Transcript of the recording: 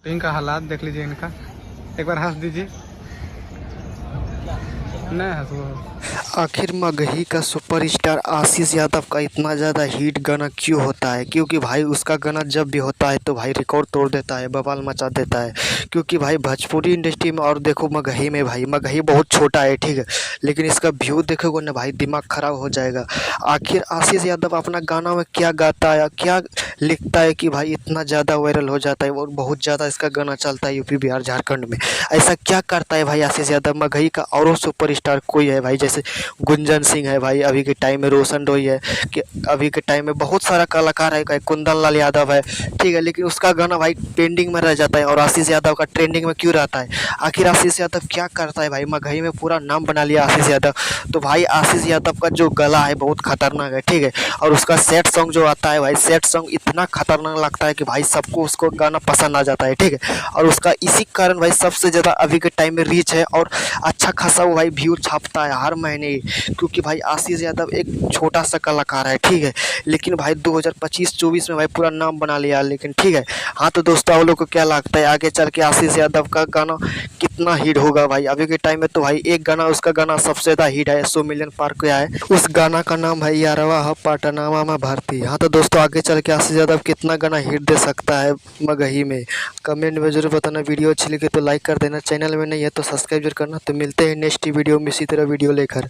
इनका हालात देख लीजिए इनका। एक बार हंस दीजिए। नहीं हंसो। आखिर मगही का सुपरस्टार आशीष यादव का इतना ज़्यादा हिट गाना क्यों होता है? क्योंकि भाई उसका गाना जब भी होता है तो भाई रिकॉर्ड तोड़ देता है, बवाल मचा देता है। क्योंकि भाई भोजपुरी इंडस्ट्री में और देखो मगही में, भाई मगही बहुत छोटा है, ठीक है, लेकिन इसका व्यू देखोगे ना भाई दिमाग खराब हो जाएगा। आखिर आशीष यादव अपना गाना में क्या गाता है, क्या लिखता है कि भाई इतना ज़्यादा वायरल हो जाता है और बहुत ज़्यादा इसका गाना चलता है यूपी बिहार झारखंड में। ऐसा क्या करता है भाई आशीष यादव मगही का? और सुपरस्टार कोई है भाई, जैसे गुंजन सिंह है भाई, अभी के टाइम में रोशन रोय है, कि अभी के टाइम में बहुत सारा कलाकार है, कुंदन लाल यादव है, ठीक है, लेकिन उसका गाना भाई पेंडिंग में रह जाता है और आशीष यादव का ट्रेंडिंग में क्यों रहता है? आखिर आशीष यादव क्या करता है भाई? मगही में पूरा नाम बना लिया आशीष यादव। तो भाई आशीष यादव का जो गला है बहुत खतरनाक है, ठीक है, और उसका सैड सॉन्ग जो आता है भाई, सैड सॉन्ग इतना खतरनाक लगता है कि भाई सबको उसको गाना पसंद आ जाता है, ठीक है, और उसका इसी कारण भाई सबसे ज़्यादा अभी के टाइम में रीच है और अच्छा खासा वो भाई व्यू छापता है हर महीने। क्योंकि भाई आशीष यादव एक छोटा सा कलाकार है, ठीक है, लेकिन भाई 2025-24 में भाई पूरा नाम बना लिया, लेकिन ठीक है। हाँ तो दोस्तों आप लोग को क्या लगता है आगे चल के आशीष यादव का गाना कितना हिट होगा भाई? अभी के टाइम में तो भाई एक गाना, उसका गाना सबसे ज़्यादा हिट है, 100 मिलियन पार किया है। उस गाना का नाम है यारवा ह पाटनामा में भर्ती। हाँ तो दोस्तों आगे चल के आशीष यादव कितना गाना हिट दे सकता है मगही में, कमेंट में जरूर बताना। वीडियो अच्छी लगी तो लाइक कर देना, चैनल में नहीं है तो सब्सक्राइब जरूर करना। तो मिलते हैं नेक्स्ट वीडियो में इसी तरह वीडियो लेकर।